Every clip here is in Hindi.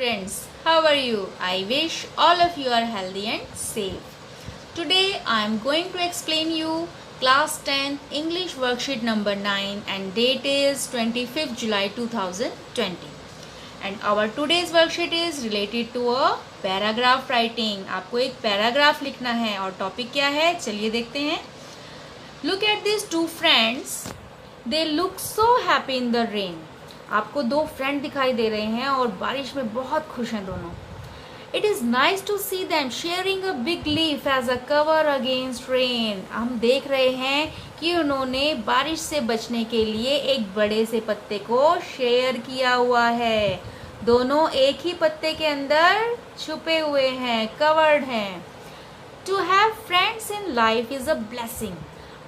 students, how are you? I wish all of you are healthy and safe. Today I am going to explain you class 10 English worksheet number 9 and date is 25th July 2020. And our today's worksheet is related to a paragraph writing. आपको एक पैराग्राफ लिखना है और टॉपिक क्या है चलिए देखते हैं. Look at these two friends. They look so happy in the rain. आपको दो फ्रेंड दिखाई दे रहे हैं और बारिश में बहुत खुश हैं दोनों. It is nice to see them sharing a big leaf as a cover against rain. हम देख रहे हैं कि उन्होंने बारिश से बचने के लिए एक बड़े से पत्ते को शेयर किया हुआ है. दोनों एक ही पत्ते के अंदर छुपे हुए हैं, कवर्ड हैं. To have friends in life is a blessing.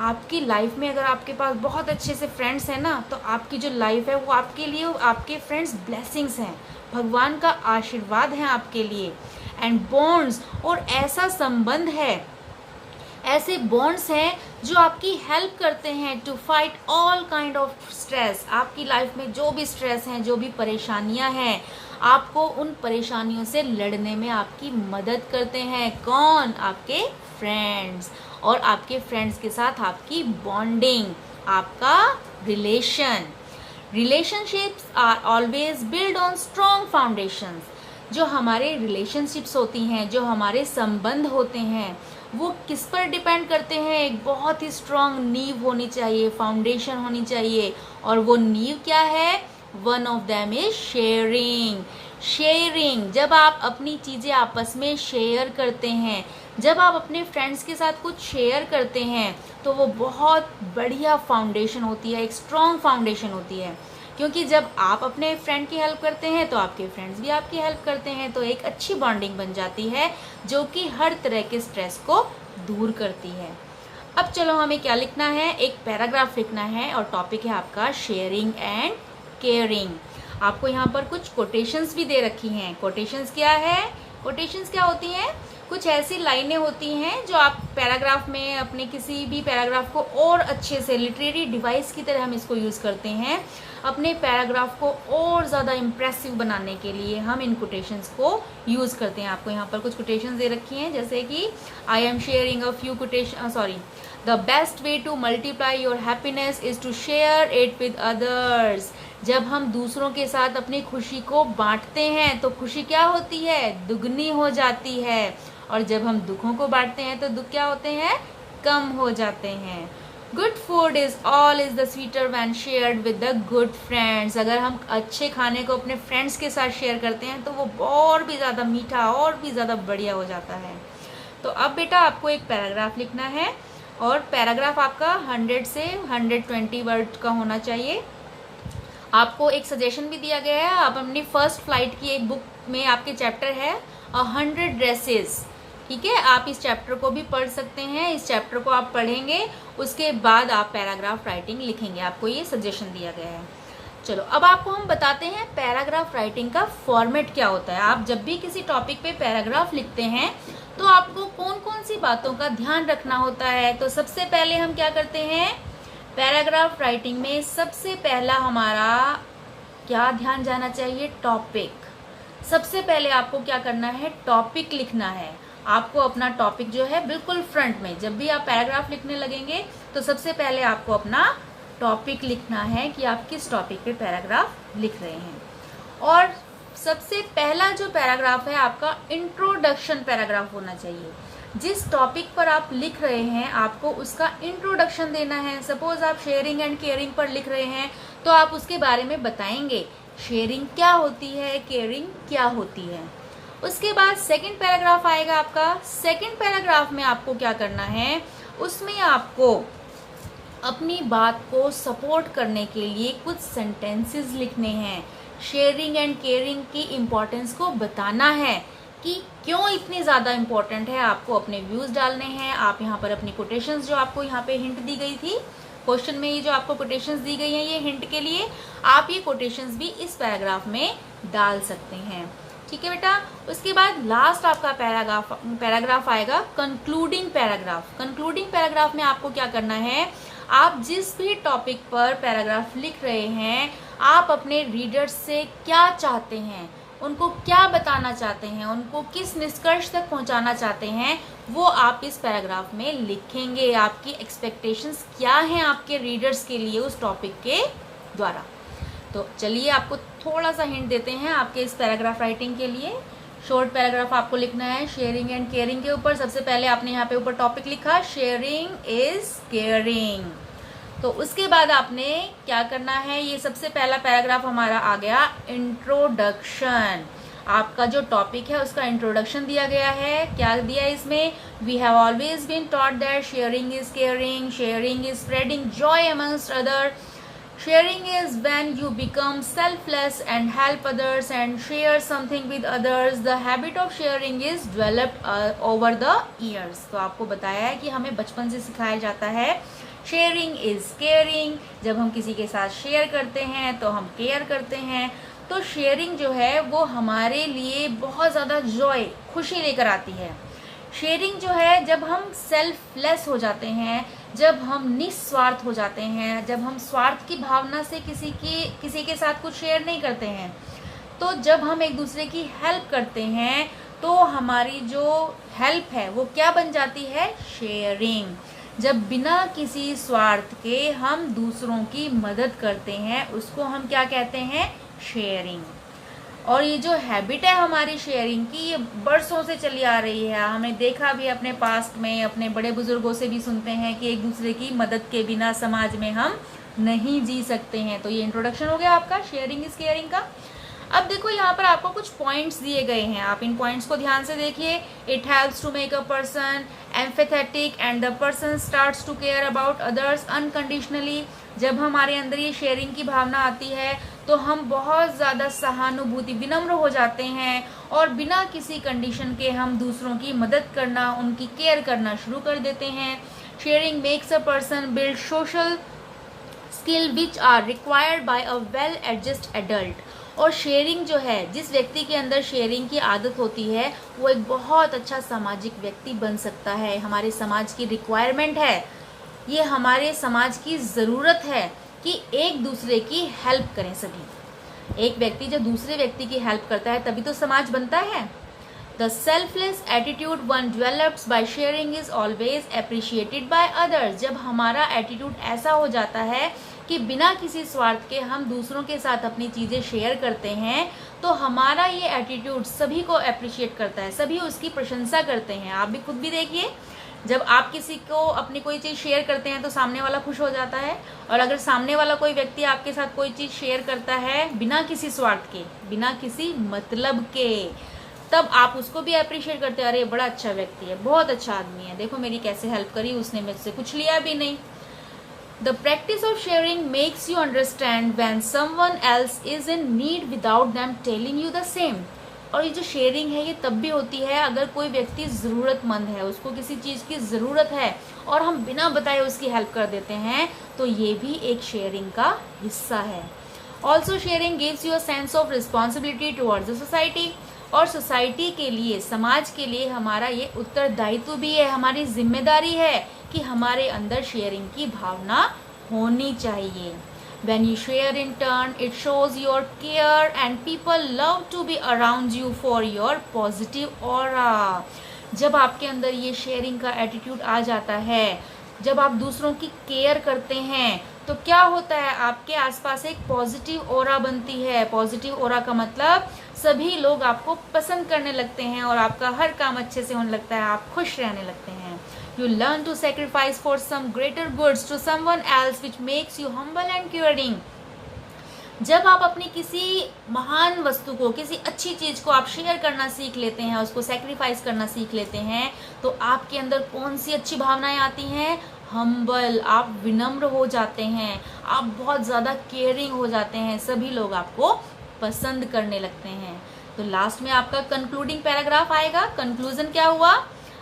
आपकी लाइफ में अगर आपके पास बहुत अच्छे से फ्रेंड्स हैं ना, तो आपकी जो लाइफ है वो आपके लिए, आपके फ्रेंड्स ब्लेसिंग्स हैं, भगवान का आशीर्वाद है आपके लिए. एंड बॉन्ड्स, और ऐसा संबंध है, ऐसे बॉन्ड्स हैं जो आपकी हेल्प करते हैं to fight all kind of stress. आपकी लाइफ में जो भी स्ट्रेस हैं, जो भी परेशानियां हैं, आपको उन परेशानियों से लड़ने में आपकी मदद करते हैं. कौन? आपके फ्रेंड्स. और आपके फ्रेंड्स के साथ आपकी बॉन्डिंग, आपका relationships are always build on strong foundations. जो हमारे रिलेशनशिप्स होती हैं, जो हमारे संबंध होते हैं, वो किस पर डिपेंड करते हैं? एक बहुत ही स्ट्रॉन्ग नींव होनी चाहिए, फाउंडेशन होनी चाहिए. और वो नींव क्या है? One of them is sharing. जब आप अपनी चीज़ें आपस में शेयर करते हैं, जब आप अपने फ्रेंड्स के साथ कुछ शेयर करते हैं, तो वो बहुत बढ़िया फाउंडेशन होती है, एक स्ट्रॉन्ग फाउंडेशन होती है. क्योंकि जब आप अपने फ्रेंड की हेल्प करते हैं तो आपके फ्रेंड्स भी आपकी हेल्प करते हैं, तो एक अच्छी बॉन्डिंग बन जाती है जो कि हर तरह के स्ट्रेस को दूर करती है. अब चलो हमें क्या लिखना है? एक पैराग्राफ लिखना है और टॉपिक है आपका शेयरिंग एंड केयरिंग. आपको यहाँ पर कुछ कोटेशंस भी दे रखी हैं. कोटेशंस क्या है? कोटेशंस क्या होती हैं? कुछ ऐसी लाइनें होती हैं जो आप पैराग्राफ में, अपने किसी भी पैराग्राफ को और अच्छे से, लिटरेरी डिवाइस की तरह हम इसको यूज़ करते हैं. अपने पैराग्राफ को और ज़्यादा इम्प्रेसिव बनाने के लिए हम इन कोटेशंस को यूज़ करते हैं. आपको यहाँ पर कुछ कोटेशंस दे रखी हैं, जैसे कि I am sharing a few quotation, the best way to multiply your happiness is to share it with others. जब हम दूसरों के साथ अपनी खुशी को बांटते हैं तो खुशी क्या होती है? दुगनी हो जाती है. और जब हम दुखों को बांटते हैं तो दुख क्या होते हैं? कम हो जाते हैं. Good food is all is the sweeter when shared with the good friends. अगर हम अच्छे खाने को अपने फ्रेंड्स के साथ शेयर करते हैं तो वो और भी ज़्यादा मीठा, और भी ज़्यादा बढ़िया हो जाता है. तो अब बेटा आपको एक पैराग्राफ लिखना है और पैराग्राफ आपका 100 से 120 वर्ड का होना चाहिए. आपको एक सजेशन भी दिया गया है. आप अपनी फर्स्ट फ्लाइट की एक बुक में आपके चैप्टर है 100 ड्रेसेस. ठीक है, आप इस चैप्टर को भी पढ़ सकते हैं. इस चैप्टर को आप पढ़ेंगे, उसके बाद आप पैराग्राफ राइटिंग लिखेंगे. आपको ये सजेशन दिया गया है. चलो अब आपको हम बताते हैं पैराग्राफ राइटिंग का फॉर्मेट क्या होता है. आप जब भी किसी टॉपिक पे पैराग्राफ लिखते हैं तो आपको कौन कौन सी बातों का ध्यान रखना होता है. तो सबसे पहले हम क्या करते हैं? पैराग्राफ राइटिंग में सबसे पहला हमारा क्या ध्यान जाना चाहिए? टॉपिक. सबसे पहले आपको क्या करना है? टॉपिक लिखना है. आपको अपना टॉपिक जो है बिल्कुल फ्रंट में, जब भी आप पैराग्राफ लिखने लगेंगे तो सबसे पहले आपको अपना टॉपिक लिखना है कि आप किस टॉपिक पे पैराग्राफ लिख रहे हैं. और सबसे पहला जो पैराग्राफ है आपका इंट्रोडक्शन पैराग्राफ होना चाहिए. जिस टॉपिक पर आप लिख रहे हैं आपको उसका इंट्रोडक्शन देना है. सपोज आप शेयरिंग एंड केयरिंग पर लिख रहे हैं तो आप उसके बारे में बताएंगे, शेयरिंग क्या होती है, केयरिंग क्या होती है. उसके बाद सेकंड पैराग्राफ आएगा आपका. सेकंड पैराग्राफ में आपको क्या करना है? उसमें आपको अपनी बात को सपोर्ट करने के लिए कुछ सेंटेंसेस लिखने हैं. शेयरिंग एंड केयरिंग की इम्पोर्टेंस को बताना है कि क्यों इतनी ज़्यादा इम्पोर्टेंट है. आपको अपने व्यूज़ डालने हैं. आप यहाँ पर अपनी कोटेशंस, जो आपको यहाँ पे हिंट दी गई थी क्वेश्चन में, ये जो आपको कोटेशंस दी गई हैं ये हिंट के लिए, आप ये कोटेशंस भी इस पैराग्राफ में डाल सकते हैं. ठीक है बेटा. उसके बाद लास्ट आपका पैराग्राफ आएगा कंक्लूडिंग पैराग्राफ. कंक्लूडिंग पैराग्राफ में आपको क्या करना है? आप जिस भी टॉपिक पर पैराग्राफ लिख रहे हैं, आप अपने रीडर्स से क्या चाहते हैं उनको क्या बताना चाहते हैं, उनको किस निष्कर्ष तक पहुंचाना चाहते हैं, वो आप इस पैराग्राफ में लिखेंगे। आपकी एक्सपेक्टेशंस क्या हैं आपके रीडर्स के लिए उस टॉपिक के द्वारा। तो चलिए आपको थोड़ा सा हिंट देते हैं आपके इस पैराग्राफ राइटिंग के लिए। शॉर्ट पैराग्राफ आपको लिखना है शेयरिंग एंड केयरिंग के ऊपर। सबसे पहले आपने यहाँ पे ऊपर टॉपिक लिखा शेयरिंग इज केयरिंग। तो उसके बाद आपने क्या करना है, ये सबसे पहला पैराग्राफ हमारा आ गया इंट्रोडक्शन। आपका जो टॉपिक है उसका इंट्रोडक्शन दिया गया है। क्या दिया है इसमें, we have always been taught that sharing is caring, sharing is spreading joy amongst other, sharing is when you become selfless and help others and share something with others. The habit of sharing is developed over the years. तो आपको बताया है कि हमें बचपन से सिखाया जाता है शेयरिंग इज केयरिंग। जब हम किसी के साथ शेयर करते हैं तो हम केयर करते हैं। तो शेयरिंग जो है वो हमारे लिए बहुत ज़्यादा जॉय, खुशी लेकर आती है। शेयरिंग जो है जब हम सेल्फलेस हो जाते हैं, जब हम निस्वार्थ हो जाते हैं, जब हम स्वार्थ की भावना से किसी के साथ कुछ शेयर नहीं करते हैं, तो जब हम एक दूसरे की हेल्प करते हैं तो हमारी जो हेल्प है वो क्या बन जाती है, शेयरिंग। जब बिना किसी स्वार्थ के हम दूसरों की मदद करते हैं उसको हम क्या कहते हैं, शेयरिंग। और ये जो हैबिट है हमारी शेयरिंग की, ये बरसों से चली आ रही है। हमने देखा भी अपने पास्ट में, अपने बड़े बुजुर्गों से भी सुनते हैं कि एक दूसरे की मदद के बिना समाज में हम नहीं जी सकते हैं। तो ये इंट्रोडक्शन हो गया आपका शेयरिंग इज केयरिंग का। अब देखो यहाँ पर आपको कुछ पॉइंट्स दिए गए हैं, आप इन पॉइंट्स को ध्यान से देखिए। It helps to make a person empathetic and the person starts to care about others unconditionally. जब हमारे अंदर ये शेयरिंग की भावना आती है तो हम बहुत ज़्यादा सहानुभूति, विनम्र हो जाते हैं और बिना किसी कंडीशन के हम दूसरों की मदद करना, उनकी केयर करना शुरू कर देते हैं। Sharing makes a person build social skill which are required by a well adjust adult. और शेयरिंग जो है, जिस व्यक्ति के अंदर शेयरिंग की आदत होती है वो एक बहुत अच्छा सामाजिक व्यक्ति बन सकता है। हमारे समाज की रिक्वायरमेंट है, ये हमारे समाज की ज़रूरत है कि एक दूसरे की हेल्प करें सभी। एक व्यक्ति जब दूसरे व्यक्ति की हेल्प करता है तभी तो समाज बनता है। The selfless attitude one develops by sharing is always appreciated by others. जब हमारा एटीट्यूड ऐसा हो जाता है कि बिना किसी स्वार्थ के हम दूसरों के साथ अपनी चीज़ें शेयर करते हैं तो हमारा ये एटीट्यूड सभी को अप्रिशिएट करता है, सभी उसकी प्रशंसा करते हैं। आप भी खुद भी देखिए, जब आप किसी को अपनी कोई चीज़ शेयर करते हैं तो सामने वाला खुश हो जाता है, और अगर सामने वाला कोई व्यक्ति आपके साथ कोई चीज़ शेयर करता है बिना किसी स्वार्थ के, बिना किसी मतलब के, तब आप उसको भी अप्रिशिएट करते हैं। अरे बड़ा अच्छा व्यक्ति है, बहुत अच्छा आदमी है, देखो मेरी कैसे हेल्प करी, उसने मुझसे कुछ लिया भी नहीं। The practice of sharing makes you understand when someone else is in need without them telling you the same. और ये जो शेयरिंग है ये तब भी होती है अगर कोई व्यक्ति ज़रूरतमंद है, उसको किसी चीज़ की ज़रूरत है और हम बिना बताए उसकी हेल्प कर देते हैं, तो ये भी एक शेयरिंग का हिस्सा है। Also sharing gives you a sense of responsibility towards the society. और सोसाइटी के लिए, समाज के लिए हमारा ये उत्तरदायित्व भी है, हमारी जिम्मेदारी है कि हमारे अंदर शेयरिंग की भावना होनी चाहिए। When you share in turn, it shows your care and people love to be around you for your positive aura. जब आपके अंदर ये शेयरिंग का एटीट्यूड आ जाता है, जब आप दूसरों की केयर करते हैं तो क्या होता है, आपके आसपास एक पॉजिटिव ओरा बनती है। पॉजिटिव ओरा का मतलब सभी लोग आपको पसंद करने लगते हैं और आपका हर काम अच्छे से होने लगता है, आप खुश रहने लगते हैं। You learn to sacrifice for some greater goods to someone else which makes you humble and caring. जब आप अपनी किसी महान वस्तु को, किसी अच्छी चीज़ को आप शेयर करना सीख लेते हैं, उसको सेक्रीफाइस करना सीख लेते हैं, तो आपके अंदर कौन सी अच्छी भावनाएं आती हैं, हम्बल, आप विनम्र हो जाते हैं, आप बहुत ज़्यादा केयरिंग हो जाते हैं, सभी लोग आपको पसंद करने लगते हैं। तो लास्ट में आपका कंक्लूडिंग पैराग्राफ आएगा। कंक्लूजन क्या हुआ,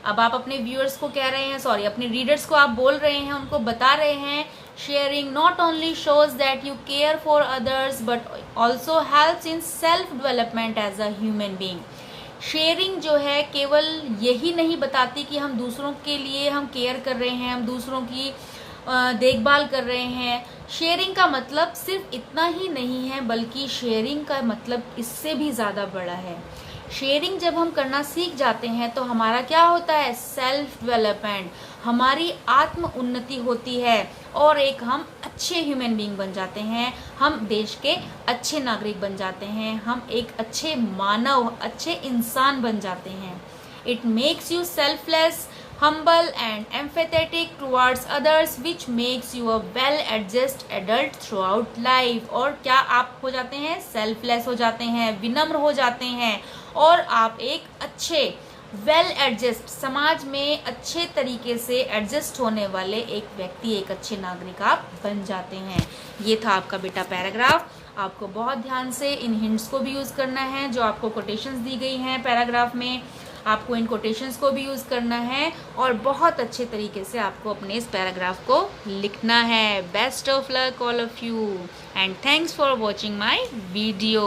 अब आप अपने व्यूअर्स को कह रहे हैं, सॉरी अपने रीडर्स को आप बोल रहे हैं, उनको बता रहे हैं, sharing not only shows that you care for others but also helps in self development as a human being. Sharing जो है केवल यही नहीं बताती कि हम दूसरों के लिए हम केयर कर रहे हैं, हम दूसरों की देखभाल कर रहे हैं। शेयरिंग का मतलब सिर्फ इतना ही नहीं है, बल्कि शेयरिंग का मतलब इससे भी ज़्यादा बड़ा है। शेयरिंग जब हम करना सीख जाते हैं तो हमारा क्या होता है, सेल्फ डेवलपमेंट, हमारी आत्म उन्नति होती है और एक हम अच्छे ह्यूमन बीइंग बन जाते हैं, हम देश के अच्छे नागरिक बन जाते हैं, हम एक अच्छे मानव, अच्छे इंसान बन जाते हैं। It makes you selfless, humble and empathetic towards others, which makes you a well-adjusted adult throughout life। और क्या आप हो जाते हैं, सेल्फलेस हो जाते हैं, विनम्र हो जाते हैं और आप एक अच्छे वेल एडजस्ट, समाज में अच्छे तरीके से एडजस्ट होने वाले एक व्यक्ति, एक अच्छे नागरिक आप बन जाते हैं। ये था आपका बेटा पैराग्राफ। आपको बहुत ध्यान से इन हिंट्स को भी यूज़ करना है जो आपको कोटेशंस दी गई हैं पैराग्राफ में। आपको इन कोटेशंस को भी यूज़ करना है और बहुत अच्छे तरीके से आपको अपने इस पैराग्राफ को लिखना है। Best of luck all of you and thanks for watching my video.